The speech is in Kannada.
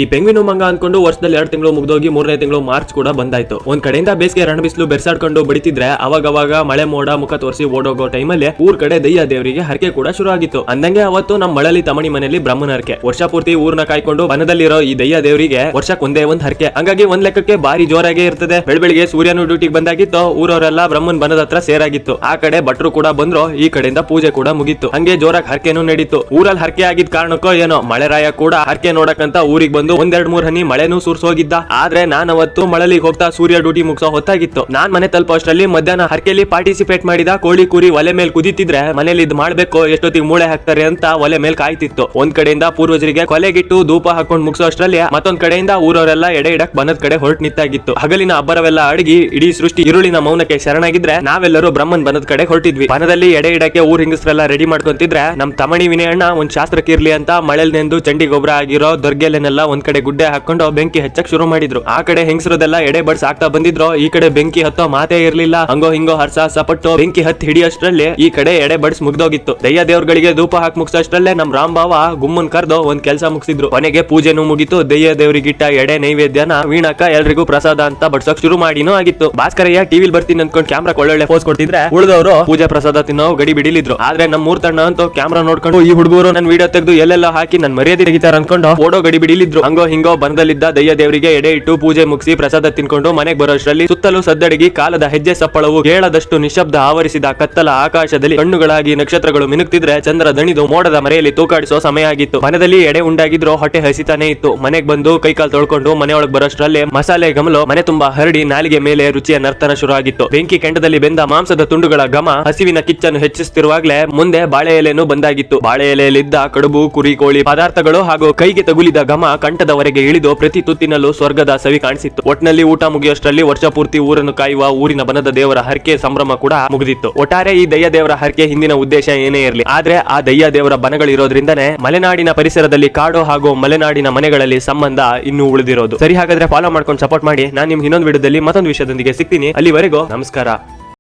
ಈ ಪೆಂಗ್ವಿನ್ ಮಂಗ ಅನ್ಕೊಂಡು ವರ್ಷದಲ್ಲಿ 2 ತಿಂಗಳು ಮುಗ್ದೋಗಿ 3ನೇ ತಿಂಗಳು ಮಾರ್ಚ್ ಕೂಡ ಬಂದಾಯ್ತು. ಒಂದ್ ಕಡೆಯಿಂದ ಬೇಸಿಗೆ ರಣಬಿಸ್ಲು ಬೆರ್ಸಾಡ್ಕೊಂಡು ಬಡಿತಿದ್ರೆ ಅವಾಗ ಮಳೆ ಮೋಡ ಮುಖ ತೋರಿಸಿ ಓಡೋಗೋ ಟೈಮಲ್ಲಿ ಊರ್ ಕಡೆ ದಯ್ಯ ದೇವರಿಗೆ ಹರಕೆ ಕೂಡ ಶುರು ಆಗಿತ್ತು. ಅಂದಂಗೆ ಅವತ್ತು ನಮ್ಮ ಮಳಲಿ ತಮಣಿ ಮನೆಯಲ್ಲಿ ಬ್ರಹ್ಮನ ಹರಕೆ. ವರ್ಷ ಪೂರ್ತಿ ಊರ್ನ ಕಾಯ್ಕೊಂಡು ವನದಲ್ಲಿರೋ ಈ ದಯ್ಯ ದೇವರಿಗೆ ವರ್ಷಕ್ಕೆ ಒಂದೇ ಒಂದ್ ಹರಕೆ. ಹಂಗಾಗಿ ಒಂದ್ ಲೆಕ್ಕಕ್ಕೆ ಬಾರಿ ಜೋರಾಗೆ ಇರ್ತದೆ. ಬೆಳಬೆಳಿಗ್ಗೆ ಸೂರ್ಯನು ಡ್ಯೂಟಿಗೆ ಬಂದಾಗಿತ್ತು. ಊರವರೆಲ್ಲ ಬ್ರಹ್ಮನ್ ಬನದ ಹತ್ರ ಸೇರಾಗಿತ್ತು. ಆ ಕಡೆ ಭಟ್ರು ಕೂಡ ಬಂದ್ರು. ಈ ಕಡೆಯಿಂದ ಪೂಜೆ ಕೂಡ ಮುಗಿತ್ತು. ಹಂಗೆ ಜೋರಾಗಿ ಹರಕೆನೂ ನಡೀತು. ಊರಲ್ಲಿ ಹರಕೆ ಆಗಿದ್ ಕಾರಣಕ್ಕೋ ಏನೋ ಮಳೆರಾಯ ಕೂಡ ಹರಕೆ ನೋಡಕಂತ ಊರಿಗೆ ಬಂದು 1-2-3 ಹನಿ ಮಳೆನೂ ಸುರ್ಸೋಗಿದ್ದ. ಆದ್ರೆ ನಾನ್ ಅವತ್ತು ಮಳಲಿಗೆ ಹೋಗ್ತಾ ಸೂರ್ಯ ಡ್ಯೂಟಿ ಮುಗಿಸೋ ಹೊತ್ತಾಗಿತ್ತು. ನಾನ್ ಮನೆ ತಲುಪೋ ಅಷ್ಟರಲ್ಲಿ ಮಧ್ಯಾಹ್ನ ಹರಕೆಯಲ್ಲಿ ಪಾರ್ಟಿಸಿಪೇಟ್ ಮಾಡಿದ ಕೋಳಿ ಕುರಿ ಒಲೆ ಮೇಲೆ ಕುದಿತಿದ್ರೆ ಮನೇಲಿ ಇದ್ ಮಾಡ್ಬೇಕು, ಎಷ್ಟೊತ್ತಿಗೆ ಮೂಳೆ ಹಾಕ್ತಾರೆ ಅಂತ ಒಲೆ ಮೇಲೆ ಕಾಯ್ತಿತ್ತು. ಒಂದ್ ಕಡೆಯಿಂದ ಪೂರ್ವಜರಿಗೆ ಕೊಲೆಗಿಟ್ಟು ಧೂಪ ಹಾಕೊಂಡ್ ಮುಗಿಸೋ ಅಷ್ಟರಲ್ಲಿ ಮತ್ತೊಂದ್ ಕಡೆಯಿಂದ ಊರವರೆಲ್ಲ ಎಡೆ ಇಡಕ್ ಬನದ ಕಡೆ ಹೊರಟು ನಿಂತಾಗಿತ್ತು. ಹಗಲಿನ ಅಬ್ಬರವೆಲ್ಲ ಅಡಗಿ ಇಡೀ ಸೃಷ್ಟಿ ഇരുಳಿನ ಮೌನಕ್ಕೆ ಶರಣಾಗಿದ್ರೆ ನಾವೆಲ್ಲರೂ ಬ್ರಹ್ಮನ್ ಬನದ ಕಡೆ ಹೊರಟಿದ್ವಿ. ಬನದಲ್ಲಿ ಎಡೆ ಇಡಕ್ಕೆ ಊರ್ ಹಿಂಗಸ್ರೆಲ್ಲ ರೆಡಿ ಮಾಡ್ಕೊಂತಿದ್ರೆ ನಮ್ ತಮಣಿ ವಿನಯಣ್ಣ ಒಂದ್ ಶಾಸ್ತ್ರಕ್ಕೆ ಇರ್ಲಿ ಅಂತ ಮಳೆಲ್ ನೆಂದು ಚಂಡಿ ಗೊಬ್ಬರ ಆಗಿರೋ ದೊರ್ಗೆಲೆನೆಲ್ಲ ಒಂದ್ ಕಡೆ ಗುಡ್ಡೆ ಹಾಕೊಂಡು ಬೆಂಕಿ ಹಚ್ಚಕ್ ಶುರು ಮಾಡಿದ್ರು. ಆ ಕಡೆ ಹೆಂಗಸರದೆಲ್ಲ ಎಡೆ ಬಡ್ಸ್ ಆಗ್ತಾ ಬಂದಿದ್ರು. ಈ ಕಡೆ ಬೆಂಕಿ ಹತ್ತೋ ಮಾತೇ ಇರ್ಲಿಲ್ಲ. ಹಂಗೋ ಹಿಂಗೋ ಹರ್ಸ ಸಪಟ್ಟು ಬೆಂಕಿ ಹತ್ತಿ ಹಿಡಿಯೋಷ್ಟ್ರಲ್ಲಿ ಈ ಕಡೆ ಎಡೆ ಬಡ್ಸ್ ಮುಗ್ದೋಗಿತ್ತು. ದಯ್ಯ ದೇವ್ರಗಳಿಗೆ ಧೂಪ ಹಾಕಿ ಮುಗಿಸೋಷ್ಟ್ರಲ್ಲೇ ನಮ್ ರಾಮ್ ಬಾವ ಗುಮ್ಮನ್ ಕರ್ದು ಒಂದ್ ಕೆಲಸ ಮುಗಿಸಿದ್ರು. ಕೊನೆಗೆ ಪೂಜೆನೂ ಮುಗಿತು. ದಯ್ಯ ದೇವ್ರಿಗಿಟ್ಟ ಎಡೆ ನೈವೇದ್ಯನ ವೀಣಕ್ಕ ಎಲ್ರಿಗೂ ಪ್ರಸಾದ ಅಂತ ಬಡ್ಸಕ್ ಶುರು ಮಾಡಿನೂ ಆಗಿತ್ತು. ಭಾಸ್ಕರಯ್ಯ ಟಿವಿಲ್ ಬರ್ತೀನಿ ಅನ್ಕೊಂಡ್ ಕ್ಯಾಮ್ರಾ ಒಳ್ಳೊಳ್ಳೆ ಫೋಸ್ ಕೊಡ್ತಿದ್ರೆ ಉಳಿದವರು ಪೂಜೆ ಪ್ರಸಾದ ತಿನ್ನೋ ಗಡಿ ಬಿಡಿಲಿದ್ರು. ಆದ್ರೆ ನಮ್ ಮೂರ್ ತಣ್ಣ ಅಂತೂ ಕ್ಯಾಮ್ರಾ ನೋಡ್ಕೊಂಡು ಈ ಹುಡುಗರು ನನ್ ವಿಡಿಯೋ ತೆಗೆದು ಎಲ್ಲೆಲ್ಲ ಹಾಕಿ ನನ್ ಮರ್ಯಾದೆ ತೆಗಿತಾರ ಅನ್ಕೊಂಡು ಓಡೋ ಗಡಿ ಬಿಡಿಲಿದ್ರು. ಹಂಗೋ ಹಿಂಗೋ ಬನದಲ್ಲಿದ್ದ ದಯ್ಯ ದೇವರಿಗೆ ಎಡೆ ಇಟ್ಟು ಪೂಜೆ ಮುಗಿಸಿ ಪ್ರಸಾದ ತಿನ್ಕೊಂಡು ಮನೆಗೆ ಬರೋಷ್ಟ್ರಲ್ಲಿ ಸುತ್ತಲೂ ಸದ್ದಡಗಿ ಕಾಲದ ಹೆಜ್ಜೆ ಸಪ್ಪಳವು ಕೇಳದಷ್ಟು ನಿಶಬ್ದ ಆವರಿಸಿದ ಕತ್ತಲ ಆಕಾಶದಲ್ಲಿ ಕಣ್ಣುಗಳಾಗಿ ನಕ್ಷತ್ರಗಳು ಮಿನುಕ್ತಿದ್ರೆ ಚಂದ್ರ ದಣಿದು ಮೋಡದ ಮರೆಯಲ್ಲಿ ತೂಕಾಡಿಸೋ ಸಮಯ ಆಗಿತ್ತು. ಮನದಲ್ಲಿ ಎಡೆ ಉಂಡಾಗಿದ್ರು ಹೊಟ್ಟೆ ಹಸಿತಾನೆ ಇತ್ತು. ಮನೆಗ್ ಬಂದು ಕೈಕಾಲ್ ತೊಳ್ಕೊಂಡು ಮನೆಯೊಳಗೆ ಬರೋಷ್ಟ್ರಲ್ಲಿ ಮಸಾಲೆ ಗಮಲು ಮನೆ ತುಂಬಾ ಹರಡಿ ನಾಲಿಗೆ ಮೇಲೆ ರುಚಿಯ ನರ್ತನ ಶುರು ಆಗಿತ್ತು. ಬೆಂಕಿ ಕೆಂಡದಲ್ಲಿ ಬೆಂದ ಮಾಂಸದ ತುಂಡುಗಳ ಘಮ ಹಸಿವಿನ ಕಿಚ್ಚನ್ನು ಹೆಚ್ಚಿಸುತ್ತಿರುವಾಗ್ಲೇ ಮುಂದೆ ಬಾಳೆ ಎಲೆನೂ ಬಂದಾಗಿತ್ತು. ಬಾಳೆ ಎಲೆಯಲ್ಲಿದ್ದ ಕಡುಬು, ಕುರಿ, ಕೋಳಿ ಪದಾರ್ಥಗಳು ಹಾಗೂ ಕೈಗೆ ತಗುಲಿದ ಘಮ ಕಂಠದವರೆಗೆ ಇಳಿದು ಪ್ರತಿ ತುತ್ತಿನಲ್ಲೂ ಸ್ವರ್ಗದ ಸವಿ ಕಾಣಿಸಿತ್ತು. ಒಟ್ನಲ್ಲಿ ಊಟ ಮುಗಿಯೋಷ್ಟರಲ್ಲಿ ವರ್ಷ ಪೂರ್ತಿ ಊರನ್ನು ಕಾಯುವ ಊರಿನ ಬನದ ದೇವರ ಹರಕೆ ಸಂಭ್ರಮ ಕೂಡ ಮುಗಿದಿತ್ತು. ಒಟ್ಟಾರೆ ಈ ದಯ್ಯ ದೇವರ ಹರಕೆ ಹಿಂದಿನ ಉದ್ದೇಶ ಏನೇ ಇರಲಿ, ಆದ್ರೆ ಆ ದಯ್ಯ ದೇವರ ಬನಗಳಿರೋದ್ರಿಂದನೇ ಮಲೆನಾಡಿನ ಪರಿಸರದಲ್ಲಿ ಕಾಡು ಹಾಗೂ ಮಲೆನಾಡಿನ ಮನೆಗಳಲ್ಲಿ ಸಂಬಂಧ ಇನ್ನೂ ಉಳಿದಿರೋದು. ಸರಿ, ಹಾಗಾದ್ರೆ ಫಾಲೋ ಮಾಡ್ಕೊಂಡು ಸಪೋರ್ಟ್ ಮಾಡಿ. ನಾನು ನಿಮ್ಗೆ ಇನ್ನೊಂದು ವಿಡಿಯೋದಲ್ಲಿ ಮತ್ತೊಂದು ವಿಷಯದೊಂದಿಗೆ ಸಿಗ್ತೀನಿ. ಅಲ್ಲಿವರೆಗೂ ನಮಸ್ಕಾರ.